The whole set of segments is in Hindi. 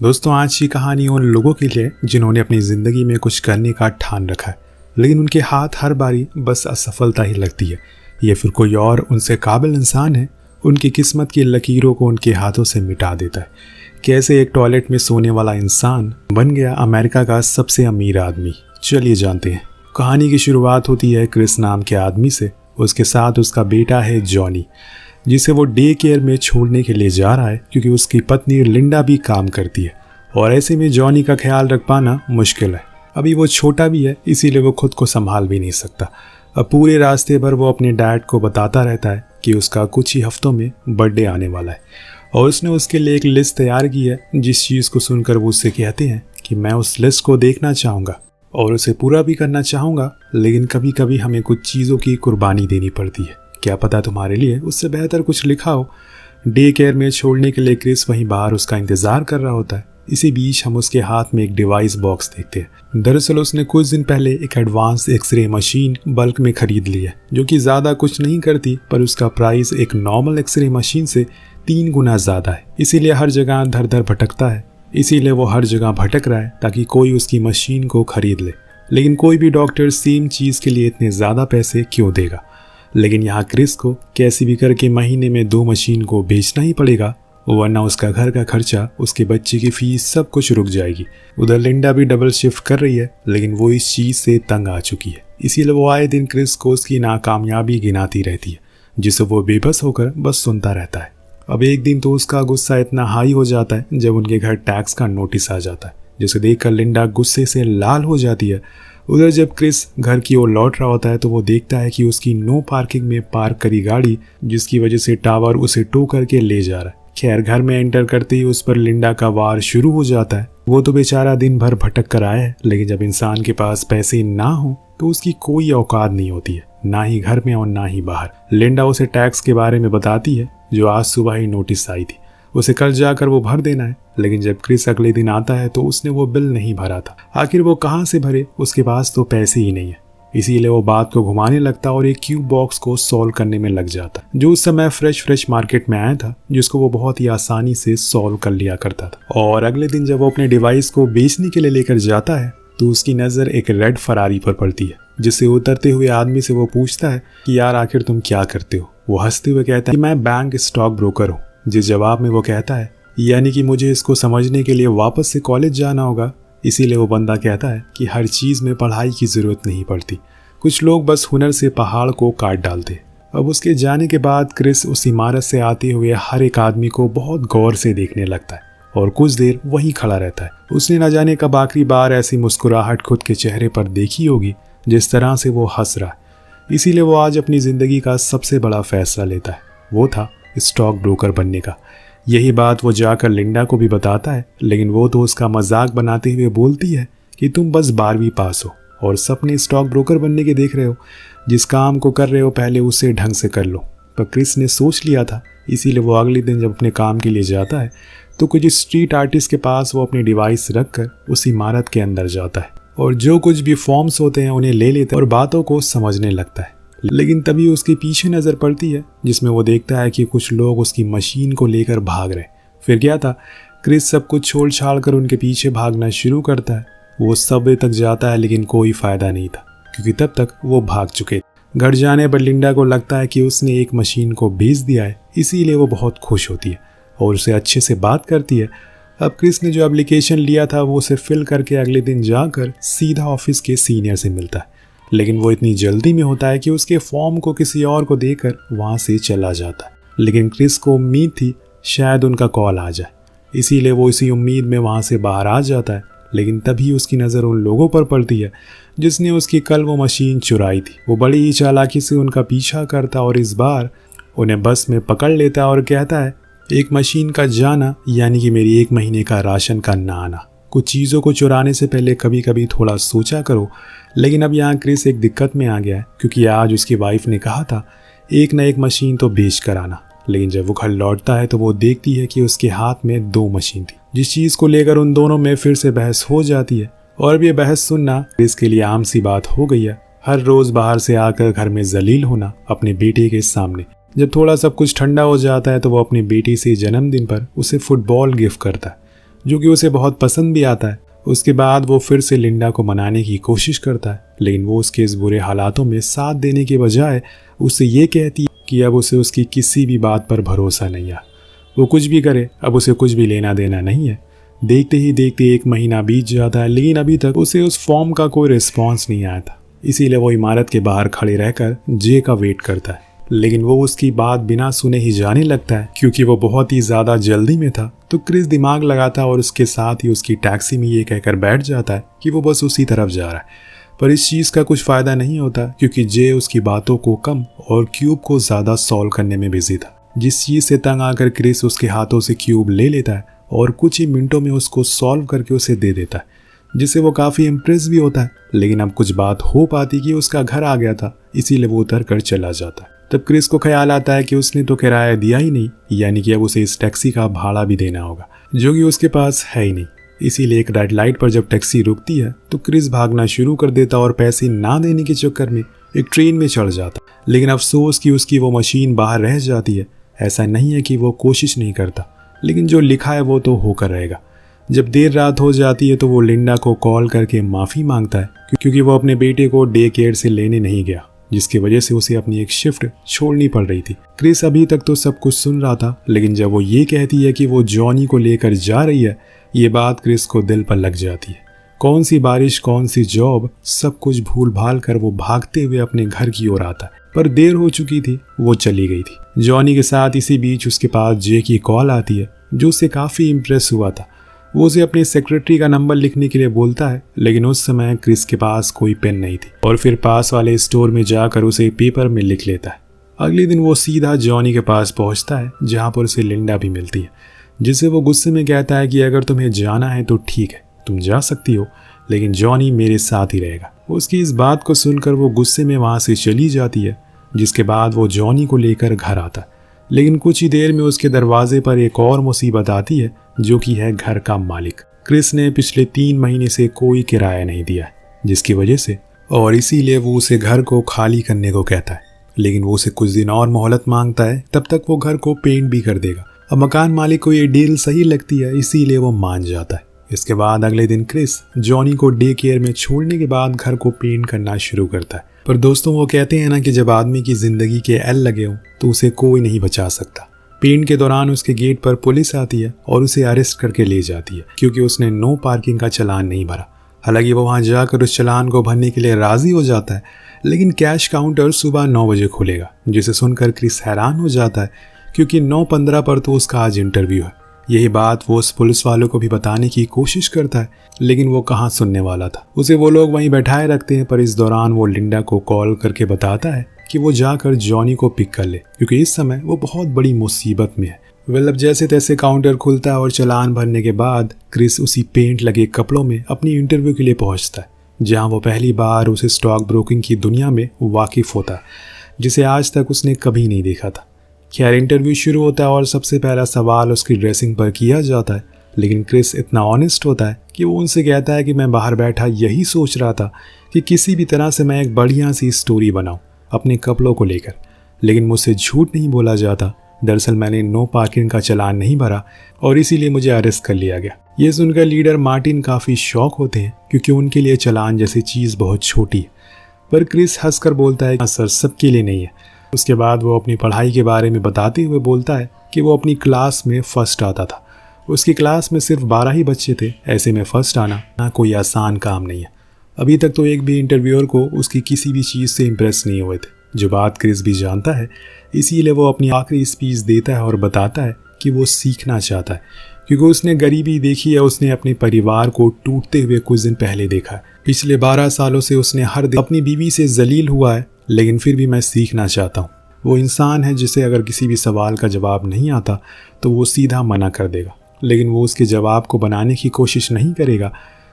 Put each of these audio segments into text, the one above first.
दोस्तों, आज की कहानी उन लोगों के लिए जिन्होंने अपनी ज़िंदगी में कुछ करने का ठान रखा है, लेकिन उनके हाथ हर बारी बस असफलता ही लगती है, या फिर कोई और उनसे काबिल इंसान है उनकी किस्मत की लकीरों को उनके हाथों से मिटा देता है। कैसे एक टॉयलेट में सोने वाला इंसान बन गया अमेरिका का सबसे अमीर आदमी, चलिए जानते हैं। कहानी की शुरुआत होती है क्रिस नाम के आदमी से। उसके साथ उसका बेटा है जॉनी, जिसे वो डे केयर में छोड़ने के लिए जा रहा है क्योंकि उसकी पत्नी लिंडा भी काम करती है और ऐसे में जॉनी का ख्याल रख पाना मुश्किल है। अभी वो छोटा भी है, इसीलिए वो खुद को संभाल भी नहीं सकता। अब पूरे रास्ते भर वो अपने डैड को बताता रहता है कि उसका कुछ ही हफ्तों में बर्थडे आने वाला है और उसने उसके लिए एक लिस्ट तैयार की है, जिस चीज़ को सुनकर वो उससे कहते हैं कि मैं उस लिस्ट को देखना चाहूँगा और उसे पूरा भी करना चाहूँगा, लेकिन कभी कभी हमें कुछ चीज़ों की कुर्बानी देनी पड़ती है। क्या पता तुम्हारे लिए उससे बेहतर कुछ लिखा हो। डे केयर में छोड़ने के लिए क्रिस वहीं बाहर उसका इंतज़ार कर रहा होता है। इसी बीच हम उसके हाथ में एक डिवाइस बॉक्स देखते हैं। दरअसल उसने कुछ दिन पहले एक एडवांस एक्सरे मशीन बल्क में खरीद ली है, जो कि ज़्यादा कुछ नहीं करती, पर उसका प्राइस एक नॉर्मल एक्सरे मशीन से 3 गुना ज़्यादा है। इसीलिए हर जगह धर धर भटकता है। इसीलिए वो हर जगह भटक रहा है ताकि कोई उसकी मशीन को खरीद ले। लेकिन कोई भी डॉक्टर सेम चीज़ के लिए इतने ज़्यादा पैसे क्यों देगा। लेकिन यहाँ क्रिस को कैसी भी करके महीने में 2 मशीन को बेचना ही पड़ेगा, वरना उसका घर का खर्चा, उसके बच्चे की फीस, सब कुछ रुक जाएगी। उधर लिंडा भी डबल शिफ्ट कर रही है, लेकिन वो इस चीज़ से तंग आ चुकी है। इसीलिए वो आए दिन क्रिस को उसकी नाकामयाबी गिनाती रहती है, जिसे वो बेबस होकर बस सुनता रहता है। अब एक दिन तो उसका गुस्सा इतना हाई हो जाता है जब उनके घर टैक्स का नोटिस आ जाता है, जिसे देखकर लिंडा गुस्से से लाल हो जाती है। उधर जब क्रिस घर की ओर लौट रहा होता है तो वो देखता है कि उसकी नो पार्किंग में पार्क करी गाड़ी, जिसकी वजह से टावर उसे टो करके ले जा रहा है। खैर, घर में एंटर करते ही उस पर लिंडा का वार शुरू हो जाता है। वो तो बेचारा दिन भर भटक कर आया है, लेकिन जब इंसान के पास पैसे ना हो तो उसकी कोई औकात नहीं होती है, ना ही घर में और ना ही बाहर। लिंडा उसे टैक्स के बारे में बताती है, जो आज सुबह ही नोटिस आई थी। उसे कल जाकर वो भर देना है, लेकिन जब क्रिस अगले दिन आता है तो उसने वो बिल नहीं भरा था। आखिर वो कहाँ से भरे, उसके पास तो पैसे ही नहीं है। इसीलिए वो बात को घुमाने लगता और एक क्यूब बॉक्स को सॉल्व करने में लग जाता, जो उस समय फ्रेश मार्केट में आया था, जिसको वो बहुत ही आसानी से सॉल्व कर लिया करता था। और अगले दिन जब वो अपने डिवाइस को बेचने के लिए लेकर जाता है तो उसकी नज़र एक रेड फरारी पर पड़ती है, जिससे उतरते हुए आदमी से वो पूछता है कि यार आखिर तुम क्या करते हो। वो हंसते हुए कहता है कि मैं बैंक स्टॉक ब्रोकर हूँ। जिस जवाब में वो कहता है यानी कि मुझे इसको समझने के लिए वापस से कॉलेज जाना होगा। इसीलिए वो बंदा कहता है कि हर चीज़ में पढ़ाई की ज़रूरत नहीं पड़ती, कुछ लोग बस हुनर से पहाड़ को काट डालते। अब उसके जाने के बाद क्रिस उस इमारत से आते हुए हर एक आदमी को बहुत गौर से देखने लगता है और कुछ देर वहीं खड़ा रहता है। उसने न जाने कब आखिरी बार ऐसी मुस्कुराहट खुद के चेहरे पर देखी होगी जिस तरह से वो हंस रहा है। इसीलिए वो आज अपनी ज़िंदगी का सबसे बड़ा फैसला लेता है, वो था स्टॉक ब्रोकर बनने का। यही बात वो जाकर लिंडा को भी बताता है, लेकिन वो तो उसका मजाक बनाते हुए बोलती है कि तुम बस 12वीं पास हो और सपने स्टॉक ब्रोकर बनने के देख रहे हो। जिस काम को कर रहे हो पहले उसे ढंग से कर लो। पर क्रिस ने सोच लिया था, इसीलिए वो अगले दिन जब अपने काम के लिए जाता है तो कुछ स्ट्रीट आर्टिस्ट के पास वो अपने डिवाइस रखकर उस इमारत के अंदर जाता है और जो कुछ भी फॉर्म्स होते हैं उन्हें ले लेता है और बातों को समझने लगता है। लेकिन तभी उसके पीछे नज़र पड़ती है, जिसमें वो देखता है कि कुछ लोग उसकी मशीन को लेकर भाग रहे। फिर क्या था, क्रिस सब कुछ छोड़ छाड़ कर उनके पीछे भागना शुरू करता है। वो सबवे तक जाता है, लेकिन कोई फ़ायदा नहीं था क्योंकि तब तक वो भाग चुके। घर जाने पर लिंडा को लगता है कि उसने एक मशीन को बेच दिया है, इसीलिए वो बहुत खुश होती है और उसे अच्छे से बात करती है। अब क्रिस ने जो एप्लीकेशन लिया था वो उसे फिल करके अगले दिन जाकर सीधा ऑफिस के सीनियर से मिलता है, लेकिन वो इतनी जल्दी में होता है कि उसके फॉर्म को किसी और को देकर वहाँ से चला जाता है। लेकिन क्रिस को उम्मीद थी शायद उनका कॉल आ जाए, इसीलिए वो इसी उम्मीद में वहाँ से बाहर आ जाता है। लेकिन तभी उसकी नज़र उन लोगों पर पड़ती है जिसने उसकी कल वो मशीन चुराई थी। वो बड़ी ही चालाकी से उनका पीछा करता और इस बार उन्हें बस में पकड़ लेता और कहता है, एक मशीन का जाना यानी कि मेरी 1 महीने का राशन का ना आना। कुछ चीज़ों को चुराने से पहले कभी कभी थोड़ा सोचा करो। लेकिन अब यहाँ क्रिस एक दिक्कत में आ गया है, क्योंकि आज उसकी वाइफ ने कहा था एक न एक मशीन तो बेच कर आना। लेकिन जब वो घर लौटता है तो वो देखती है कि उसके हाथ में 2 मशीन थी, जिस चीज़ को लेकर उन दोनों में फिर से बहस हो जाती है। और अब ये बहस सुनना क्रिस के लिए आम सी बात हो गई है। हर रोज़ बाहर से आकर घर में जलील होना अपने बेटे के सामने। जब थोड़ा सब कुछ ठंडा हो जाता है तो वो अपनी बेटी से जन्मदिन पर उसे फुटबॉल गिफ्ट करता है, जो कि उसे बहुत पसंद भी आता है। उसके बाद वो फिर से लिंडा को मनाने की कोशिश करता है, लेकिन वो उसके इस बुरे हालातों में साथ देने के बजाय उससे ये कहती है कि अब उसे उसकी किसी भी बात पर भरोसा नहीं है। वो कुछ भी करे, अब उसे कुछ भी लेना देना नहीं है। देखते ही देखते 1 महीना बीत जाता है, लेकिन अभी तक उसे उस फॉर्म का कोई रिस्पॉन्स नहीं आया था। इसीलिए वो इमारत के बाहर खड़े रहकर जे का वेट करता है, लेकिन वो उसकी बात बिना सुने ही जाने लगता है। क्योंकि वो बहुत ही ज़्यादा जल्दी में था, तो क्रिस दिमाग लगाता है और उसके साथ ही उसकी टैक्सी में ये कहकर बैठ जाता है कि वो बस उसी तरफ जा रहा है। पर इस चीज़ का कुछ फ़ायदा नहीं होता, क्योंकि जे उसकी बातों को कम और क्यूब को ज़्यादा सॉल्व करने में बिजी था। जिस चीज़ से तंग आकर क्रिस उसके हाथों से क्यूब ले लेता है और कुछ ही मिनटों में उसको सॉल्व करके उसे दे देता है, जिससे वो काफ़ी इम्प्रेस भी होता है। लेकिन अब कुछ बात हो पाती कि उसका घर आ गया था, इसीलिए वो उतर कर चला जाता है। तब क्रिस को ख्याल आता है कि उसने तो किराया दिया ही नहीं, यानी कि अब उसे इस टैक्सी का भाड़ा भी देना होगा, जो कि उसके पास है ही नहीं। इसीलिए एक रेड लाइट पर जब टैक्सी रुकती है तो क्रिस भागना शुरू कर देता और पैसे ना देने के चक्कर में एक ट्रेन में चढ़ जाता। लेकिन अफसोस कि उसकी वो मशीन बाहर रह जाती है। ऐसा नहीं है कि वो कोशिश नहीं करता, लेकिन जो लिखा है वो तो होकर रहेगा। जब देर रात हो जाती है तो वो लिंडा को कॉल करके माफ़ी मांगता है, क्योंकि वो अपने बेटे को डे केयर से लेने नहीं गया, जिसकी वजह से उसे अपनी एक शिफ्ट छोड़नी पड़ रही थी। क्रिस अभी तक तो सब कुछ सुन रहा था, लेकिन जब वो ये कहती है कि वो जॉनी को लेकर जा रही है, ये बात क्रिस को दिल पर लग जाती है। कौन सी बारिश, कौन सी जॉब, सब कुछ भूल भाल कर वो भागते हुए अपने घर की ओर आता है। पर देर हो चुकी थी, वो चली गई थी। जॉनी के साथ इसी बीच उसके पास जे की कॉल आती है, जो उससे काफ़ी इम्प्रेस हुआ था। वो उसे अपने सेक्रेटरी का नंबर लिखने के लिए बोलता है, लेकिन उस समय क्रिस के पास कोई पेन नहीं थी और फिर पास वाले स्टोर में जाकर उसे पेपर में लिख लेता है। अगले दिन वो सीधा जॉनी के पास पहुंचता है, जहां पर उसे लिंडा भी मिलती है, जिसे वो गुस्से में कहता है कि अगर तुम्हें जाना है तो ठीक है, तुम जा सकती हो, लेकिन जॉनी मेरे साथ ही रहेगा। उसकी इस बात को सुनकर वो गुस्से में वहाँ से चली जाती है, जिसके बाद वो जॉनी को लेकर घर आता है। लेकिन कुछ ही देर में उसके दरवाजे पर एक और मुसीबत आती है, जो कि है घर का मालिक। क्रिस ने पिछले 3 महीने से कोई किराया नहीं दिया, जिसकी वजह से और इसीलिए वो उसे घर को खाली करने को कहता है। लेकिन वो उसे कुछ दिन और मोहलत मांगता है, तब तक वो घर को पेंट भी कर देगा। अब मकान मालिक को ये डील सही लगती है, इसीलिए वो मान जाता है। इसके बाद अगले दिन क्रिस जॉनी को डे केयर में छोड़ने के बाद घर को पेंट करना शुरू करता है। पर दोस्तों, वो कहते हैं ना कि जब आदमी की जिंदगी के एल लगे हों तो उसे कोई नहीं बचा सकता। पेंट के दौरान उसके गेट पर पुलिस आती है और उसे अरेस्ट करके ले जाती है, क्योंकि उसने नो पार्किंग का चालान नहीं भरा। हालांकि वो वहां जाकर उस चालान को भरने के लिए राजी हो जाता है, लेकिन कैश काउंटर सुबह 9 बजे खुलेगा, जिसे सुनकर क्रिस हैरान हो जाता है, क्योंकि 9:15 पर तो उसका आज इंटरव्यू है। यही बात वो उस पुलिस वालों को भी बताने की कोशिश करता है, लेकिन वो कहाँ सुनने वाला था। उसे वो लोग वहीं बैठाए रखते हैं। पर इस दौरान वो लिंडा को कॉल करके बताता है कि वो जाकर जॉनी को पिक कर ले, क्योंकि इस समय वो बहुत बड़ी मुसीबत में है। अब जैसे तैसे काउंटर खुलता है और चालान भरने के बाद क्रिस उसी पेंट लगे कपड़ों में अपनी इंटरव्यू के लिए पहुंचता है, जहां वो पहली बार उस स्टॉक ब्रोकिंग की दुनिया में वाकिफ होता है, जिसे आज तक उसने कभी नहीं देखा था। खैर, इंटरव्यू शुरू होता है और सबसे पहला सवाल उसकी ड्रेसिंग पर किया जाता है, लेकिन क्रिस इतना ऑनेस्ट होता है कि वो उनसे कहता है कि मैं बाहर बैठा यही सोच रहा था कि किसी भी तरह से मैं एक बढ़िया सी स्टोरी बनाऊं अपने कपड़ों को लेकर, लेकिन मुझसे झूठ नहीं बोला जाता। दरअसल मैंने नो पार्किंग का चालान नहीं भरा और इसीलिए मुझे अरेस्ट कर लिया गया। ये सुनकर लीडर मार्टिन काफ़ी शॉक होते हैं, क्योंकि उनके लिए चालान जैसी चीज़ बहुत छोटी है। पर क्रिस हंसकर बोलता है, सर, सबके लिए नहीं है। उसके बाद वो अपनी पढ़ाई के बारे में बताते हुए बोलता है कि वो अपनी क्लास में फर्स्ट आता था। उसकी क्लास में सिर्फ 12 ही बच्चे थे। ऐसे में फर्स्ट आना ना कोई आसान काम नहीं है। अभी तक तो एक भी इंटरव्यूअर को उसकी किसी भी चीज़ से इम्प्रेस नहीं हुए थे, जो बात क्रिस भी जानता है। इसीलिए वो अपनी आखिरी स्पीच देता है और बताता है कि वो सीखना चाहता है, क्योंकि उसने गरीबी देखी है। उसने अपने परिवार को टूटते हुए कुछ दिन पहले देखा है। पिछले 12 सालों से उसने हर दिन अपनी बीवी से जलील हुआ है, लेकिन फिर भी मैं सीखना चाहता हूँ। वो इंसान है जिसे अगर किसी भी सवाल का जवाब नहीं आता तो वो सीधा मना कर देगा, लेकिन वो उसके जवाब को बनाने की कोशिश नहीं करेगा।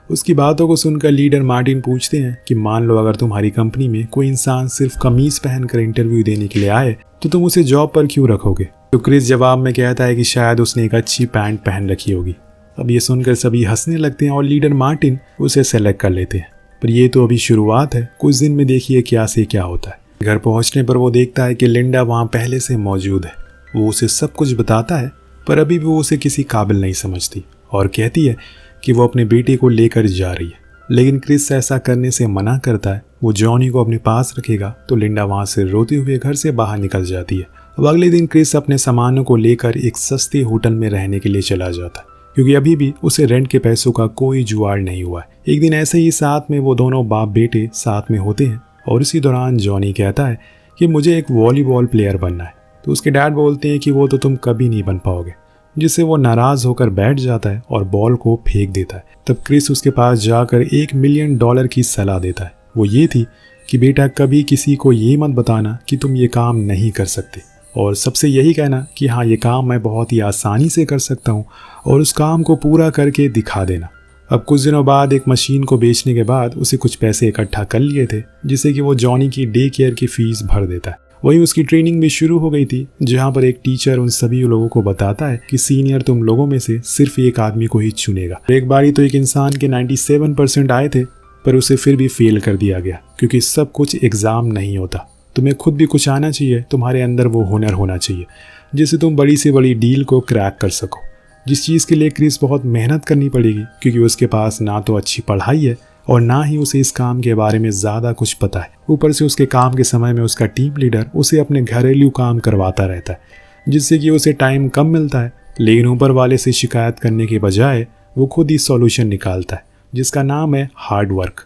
उसकी बातों को सुनकर लीडर मार्टिन पूछते हैं कि मान लो अगर तुम्हारी कंपनी में कोई इंसान सिर्फ कमीज पहनकर इंटरव्यू देने के लिए आए तो तुम उसे जॉब पर क्यों रखोगे? तो क्रिस जवाब में कहता है कि शायद उसने एक अच्छी पैंट पहन रखी होगी। अब ये सुनकर सभी हंसने लगते हैं और लीडर मार्टिन उसे सेलेक्ट कर लेते हैं। पर ये तो अभी शुरुआत है, कुछ दिन में देखिए क्या से क्या होता है। घर पहुंचने पर वो देखता है कि लिंडा वहाँ पहले से मौजूद है। वो उसे सब कुछ बताता है, पर अभी भी वो उसे किसी काबिल नहीं समझती और कहती है कि वो अपने बेटे को लेकर जा रही है। लेकिन क्रिस ऐसा करने से मना करता है। वो जॉनी को अपने पास रखेगा तो लिंडा वहाँ से रोते हुए घर से बाहर निकल जाती है। अब अगले दिन क्रिस अपने सामानों को लेकर एक सस्ते होटल में रहने के लिए चला जाता है, क्योंकि अभी भी उसे रेंट के पैसों का कोई जुगाड़ नहीं हुआ है। एक दिन ऐसे ही साथ में वो दोनों बाप बेटे साथ में होते हैं और इसी दौरान जॉनी कहता है कि मुझे एक वॉलीबॉल प्लेयर बनना है। तो उसके डैड बोलते हैं कि वो तो तुम कभी नहीं बन पाओगे, जिससे वो नाराज होकर बैठ जाता है और बॉल को फेंक देता है। तब क्रिस उसके पास जाकर $1 मिलियन की सलाह देता है। वो ये थी कि बेटा कभी किसी को ये मत बताना कि तुम ये काम नहीं कर सकते, और सबसे यही कहना कि हाँ ये काम मैं बहुत ही आसानी से कर सकता हूँ, और उस काम को पूरा करके दिखा देना। अब कुछ दिनों बाद एक मशीन को बेचने के बाद उसे कुछ पैसे इकट्ठा कर लिए थे, जिससे कि वो जॉनी की डे केयर की फीस भर देता है। वहीं उसकी ट्रेनिंग भी शुरू हो गई थी, जहां पर एक टीचर उन सभी लोगों को बताता है कि सीनियर तुम लोगों में से सिर्फ एक आदमी को ही चुनेगा। एक बारी तो एक इंसान के 97% आए थे, पर उसे फिर भी फेल कर दिया गया, क्योंकि सब कुछ एग्जाम नहीं होता। तुम्हें खुद भी कुछ आना चाहिए, तुम्हारे अंदर वो हुनर होना चाहिए जिससे तुम बड़ी से बड़ी डील को क्रैक कर सको। जिस चीज़ के लिए क्रिस बहुत मेहनत करनी पड़ेगी, क्योंकि उसके पास ना तो अच्छी पढ़ाई है और ना ही उसे इस काम के बारे में ज़्यादा कुछ पता है। ऊपर से उसके काम के समय में उसका टीम लीडर उसे अपने घरेलू काम करवाता रहता है, जिससे कि उसे टाइम कम मिलता है। लेकिन ऊपर वाले से शिकायत करने के बजाय वो खुद ही सॉल्यूशन निकालता है, जिसका नाम है हार्ड वर्क।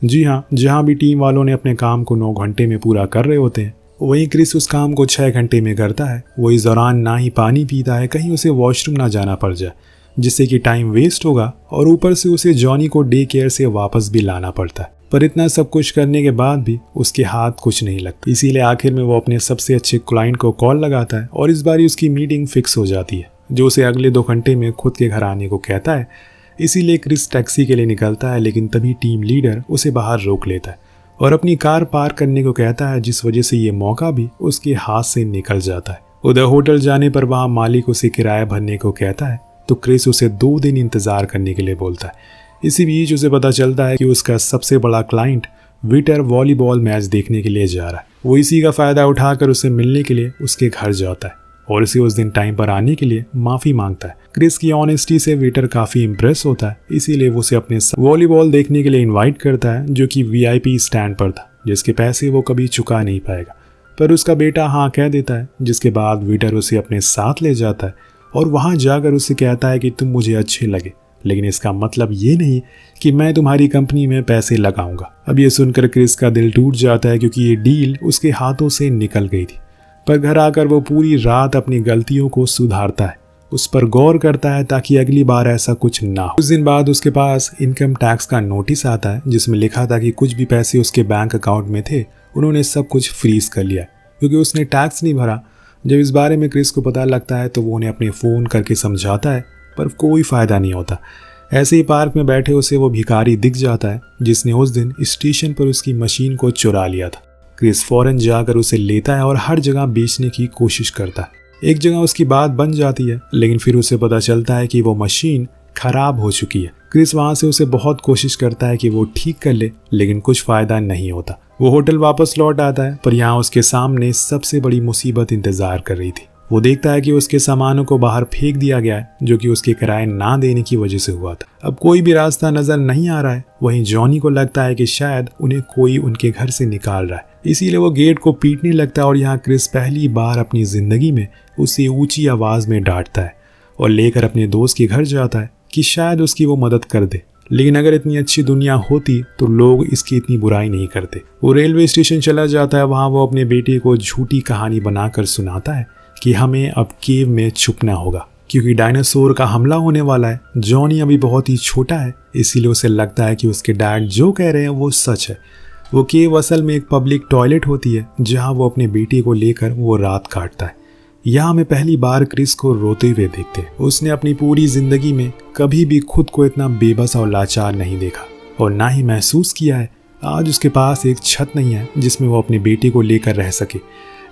जी हाँ, जहाँ भी टीम वालों ने अपने काम को 9 घंटे में पूरा कर रहे होते हैं, वहीं क्रिस उस काम को 6 घंटे में करता है। वो इस दौरान ना ही पानी पीता है, कहीं उसे वॉशरूम ना जाना पड़ जाए, जिससे कि टाइम वेस्ट होगा, और ऊपर से उसे जॉनी को डे केयर से वापस भी लाना पड़ता है। पर इतना सब कुछ करने के बाद भी उसके हाथ कुछ नहीं लगता। इसीलिए आखिर में वो अपने सबसे अच्छे क्लाइंट को कॉल लगाता है और इस बारी उसकी मीटिंग फिक्स हो जाती है, जो उसे अगले 2 घंटे में खुद के घर आने को कहता है। इसीलिए क्रिस टैक्सी के लिए निकलता है, लेकिन तभी टीम लीडर उसे बाहर रोक लेता है और अपनी कार पार्क करने को कहता है, जिस वजह से ये मौका भी उसके हाथ से निकल जाता है। उधर होटल जाने पर वहाँ मालिक उसे किराया भरने को कहता है, तो क्रिस उसे 2 दिन इंतजार करने के लिए बोलता है। इसी बीच उसे पता चलता है कि उसका सबसे बड़ा क्लाइंट विटर वॉलीबॉल मैच देखने के लिए जा रहा है। वो इसी का फ़ायदा उठाकर उसे मिलने के लिए उसके घर जाता है और उसे उस दिन टाइम पर आने के लिए माफ़ी मांगता है। क्रिस की ऑनेस्टी से विटर काफ़ी इम्प्रेस होता है, इसीलिए वो उसे अपने वॉलीबॉल देखने के लिए इन्वाइट करता है, जो कि VIP स्टैंड पर था, जिसके पैसे वो कभी चुका नहीं पाएगा। पर उसका बेटा हाँ कह देता है, जिसके बाद विटर उसे अपने साथ ले जाता है और वहाँ जाकर उसे कहता है कि तुम मुझे अच्छे लगे, लेकिन इसका मतलब ये नहीं कि मैं तुम्हारी कंपनी में पैसे लगाऊंगा। अब ये सुनकर क्रिस का दिल टूट जाता है, क्योंकि ये डील उसके हाथों से निकल गई थी। पर घर आकर वो पूरी रात अपनी गलतियों को सुधारता है, उस पर गौर करता है ताकि अगली बार ऐसा कुछ ना हो। कुछ दिन बाद उसके पास इनकम टैक्स का नोटिस आता है, जिसमें लिखा था कि कुछ भी पैसे उसके बैंक अकाउंट में थे उन्होंने सब कुछ फ्रीज कर लिया, क्योंकि उसने टैक्स नहीं भरा। जब इस बारे में क्रिस को पता लगता है तो वो उन्हें अपने फ़ोन करके समझाता है, पर कोई फ़ायदा नहीं होता। ऐसे ही पार्क में बैठे उसे वो भिखारी दिख जाता है, जिसने उस दिन स्टेशन पर उसकी मशीन को चुरा लिया था। क्रिस फौरन जाकर उसे लेता है और हर जगह बेचने की कोशिश करता है। एक जगह उसकी बात बन जाती है, लेकिन फिर उसे पता चलता है कि वो मशीन खराब हो चुकी है। क्रिस वहाँ से उसे बहुत कोशिश करता है कि वो ठीक कर ले, लेकिन कुछ फ़ायदा नहीं होता। वो होटल वापस लौट आता है, पर यहाँ उसके सामने सबसे बड़ी मुसीबत इंतज़ार कर रही थी। वो देखता है कि उसके सामानों को बाहर फेंक दिया गया है, जो कि उसके किराए ना देने की वजह से हुआ था। अब कोई भी रास्ता नजर नहीं आ रहा है। वहीं जॉनी को लगता है कि शायद उन्हें कोई उनके घर से निकाल रहा है, इसीलिए वो गेट को पीटने लगता है और यहाँ क्रिस पहली बार अपनी जिंदगी में उसे ऊंची आवाज में डांटता है और लेकर अपने दोस्त के घर जाता है कि शायद उसकी वो मदद कर दे। लेकिन अगर इतनी अच्छी दुनिया होती तो लोग इसकी इतनी बुराई नहीं करते। वो रेलवे स्टेशन चला जाता है, वहाँ वो अपने बेटे को झूठी कहानी बनाकर सुनाता है कि हमें अब केव में छुपना होगा, क्योंकि डायनासोर का हमला होने वाला है। जॉनी अभी बहुत ही छोटा है, इसीलिए उसे लगता है कि उसके डैड जो कह रहे हैं वो सच है। वो केव असल में एक पब्लिक टॉयलेट होती है, जहाँ वो अपने बेटे को लेकर वो रात काटता है। यहाँ हमें पहली बार क्रिस को रोते हुए देखते हैं। उसने अपनी पूरी जिंदगी में कभी भी खुद को इतना बेबस और लाचार नहीं देखा और ना ही महसूस किया है आज उसके पास एक छत नहीं है जिसमें वो अपने बेटे को लेकर रह सके।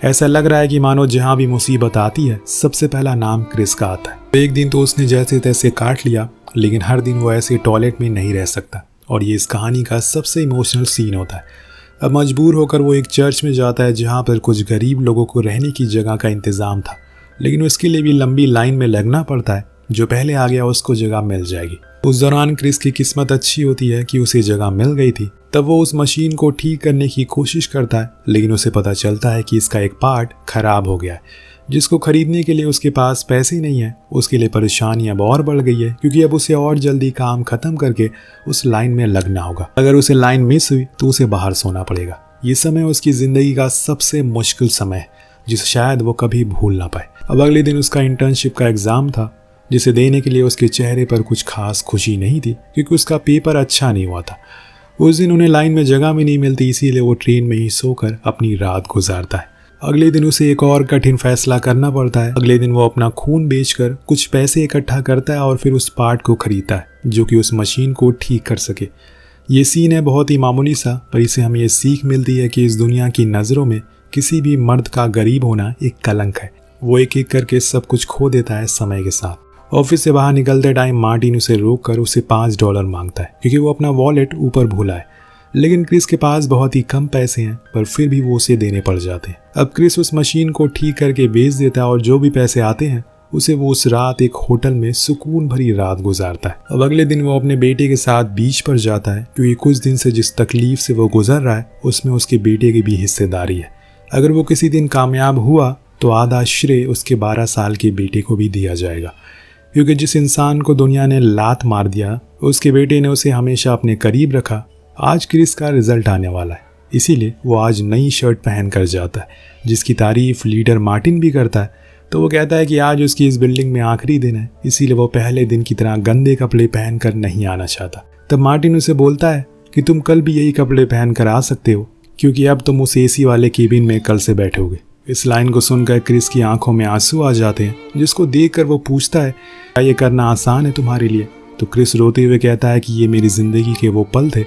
ऐसा लग रहा है कि मानो जहाँ भी मुसीबत आती है सबसे पहला नाम क्रिस का आता है। एक दिन तो उसने जैसे तैसे काट लिया, लेकिन हर दिन वो ऐसे टॉयलेट में नहीं रह सकता और ये इस कहानी का सबसे इमोशनल सीन होता है। अब मजबूर होकर वो एक चर्च में जाता है, जहाँ पर कुछ गरीब लोगों को रहने की जगह का इंतज़ाम था, लेकिन उसके लिए भी लंबी लाइन में लगना पड़ता है, जो पहले आ गया उसको जगह मिल जाएगी। उस दौरान क्रिस की किस्मत अच्छी होती है कि उसे जगह मिल गई थी। तब वो उस मशीन को ठीक करने की कोशिश करता है, लेकिन उसे पता चलता है कि इसका एक पार्ट खराब हो गया है, जिसको खरीदने के लिए उसके पास पैसे नहीं है। उसके लिए परेशानी अब और बढ़ गई है, क्योंकि अब उसे और जल्दी काम खत्म करके उस लाइन में लगना होगा। अगर उसे लाइन मिस हुई तो उसे बाहर सोना पड़ेगा। ये समय उसकी जिंदगी का सबसे मुश्किल समय है, जिसे शायद वो कभी भूल ना पाए। अब अगले दिन उसका इंटर्नशिप का एग्जाम था, जिसे देने के लिए उसके चेहरे पर कुछ खास खुशी नहीं थी, क्योंकि उसका पेपर अच्छा नहीं हुआ था। उस दिन उन्हें लाइन में जगह भी नहीं मिलती, इसीलिए वो ट्रेन में ही सोकर अपनी रात गुजारता है। अगले दिन उसे एक और कठिन फैसला करना पड़ता है। अगले दिन वो अपना खून बेचकर कुछ पैसे इकट्ठा करता है और फिर उस पार्ट को खरीदता है, जो कि उस मशीन को ठीक कर सके। ये सीन है बहुत ही मामूली सा, पर इसे हमें ये सीख मिलती है कि इस दुनिया की नज़रों में किसी भी मर्द का गरीब होना एक कलंक है। वो एक एक करके सब कुछ खो देता है समय के साथ। ऑफिस से बाहर निकलते टाइम मार्टिन उसे रोककर उसे $5 मांगता है, क्योंकि वो अपना वॉलेट ऊपर भूला है। लेकिन क्रिस के पास बहुत ही कम पैसे हैं, पर फिर भी वो उसे देने पड़ जाते हैं। अब क्रिस उस मशीन को ठीक करके बेच देता है और जो भी पैसे आते हैं उसे वो उस रात एक होटल में सुकून भरी रात गुजारता है। अब अगले दिन वो अपने बेटे के साथ बीच पर जाता है, क्योंकि कुछ दिन से जिस तकलीफ से वो गुजर रहा है उसमें उसके बेटे की भी हिस्सेदारी है। अगर वो किसी दिन कामयाब हुआ तो आधा श्रेय उसके 12 साल के बेटे को भी दिया जाएगा, क्योंकि जिस इंसान को दुनिया ने लात मार दिया उसके बेटे ने उसे हमेशा अपने करीब रखा। आज क्रिस का रिजल्ट आने वाला है, इसीलिए वो आज नई शर्ट पहन कर जाता है, जिसकी तारीफ लीडर मार्टिन भी करता है। तो वो कहता है कि आज उसकी इस बिल्डिंग में आखिरी दिन है, इसीलिए वो पहले दिन की तरह गंदे कपड़े पहन कर नहीं आना चाहता। तब मार्टिन उसे बोलता है कि तुम कल भी यही कपड़े पहन कर आ सकते हो, क्योंकि अब तुम उस एसी वाले केबिन में कल से बैठोगे। इस लाइन को सुनकर क्रिस की आंखों में आंसू आ जाते हैं, जिसको देखकर वो पूछता है क्या ये करना आसान है तुम्हारे लिए? तो क्रिस रोते हुए कहता है कि ये मेरी जिंदगी के वो पल थे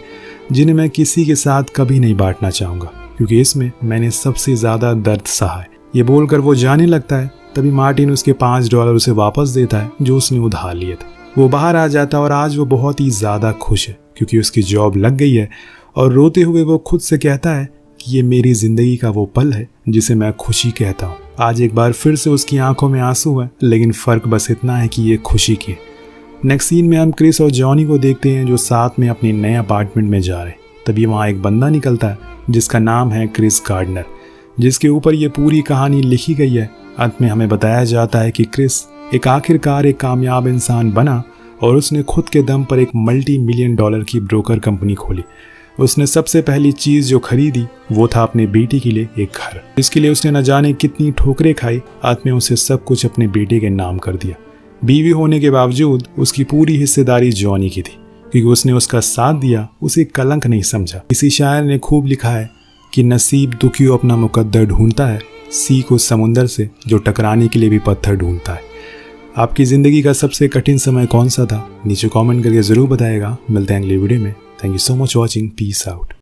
जिन्हें मैं किसी के साथ कभी नहीं बांटना चाहूँगा, क्योंकि इसमें मैंने सबसे ज़्यादा दर्द सहा है। ये बोलकर वो जाने लगता है। तभी मार्टिन उसके $5 उसे वापस देता है जो उसने उधार लिए थे। वो बाहर आ जाता है और आज वो बहुत ही ज़्यादा खुश है, क्योंकि उसकी जॉब लग गई है। और रोते हुए वो खुद से कहता है कि ये मेरी ज़िंदगी का वो पल है जिसे मैं खुशी कहता हूँ। आज एक बार फिर से उसकी आंखों में आंसू है, लेकिन फ़र्क बस इतना है कि ये खुशी की है। नेक्स्ट सीन में हम क्रिस और जॉनी को देखते हैं, जो साथ में अपने नए अपार्टमेंट में जा रहे हैं। तभी वहाँ एक बंदा निकलता है जिसका नाम है क्रिस गार्डनर, जिसके ऊपर ये पूरी कहानी लिखी गई है। अंत में हमें बताया जाता है कि क्रिस एक आखिरकार एक कामयाब इंसान बना और उसने खुद के दम पर एक $multi-million की ब्रोकर कंपनी खोली। उसने सबसे पहली चीज़ जो खरीदी वो था अपने बेटे के लिए एक घर, जिसके लिए उसने न जाने कितनी ठोकरें खाई। अंत में उसे सब कुछ अपने बेटे के नाम कर दिया। बीवी होने के बावजूद उसकी पूरी हिस्सेदारी जॉनी की थी, क्योंकि उसने उसका साथ दिया, उसे कलंक नहीं समझा। किसी शायर ने खूब लिखा है कि नसीब दुखियों अपना मुकद्दर ढूंढता है, सीख उस समुंदर से जो टकराने के लिए भी पत्थर ढूंढता है। आपकी ज़िंदगी का सबसे कठिन समय कौन सा था? नीचे कमेंट करके ज़रूर बताएगा। मिलते हैं अगले वीडियो में। Thank you so much watching. Peace out.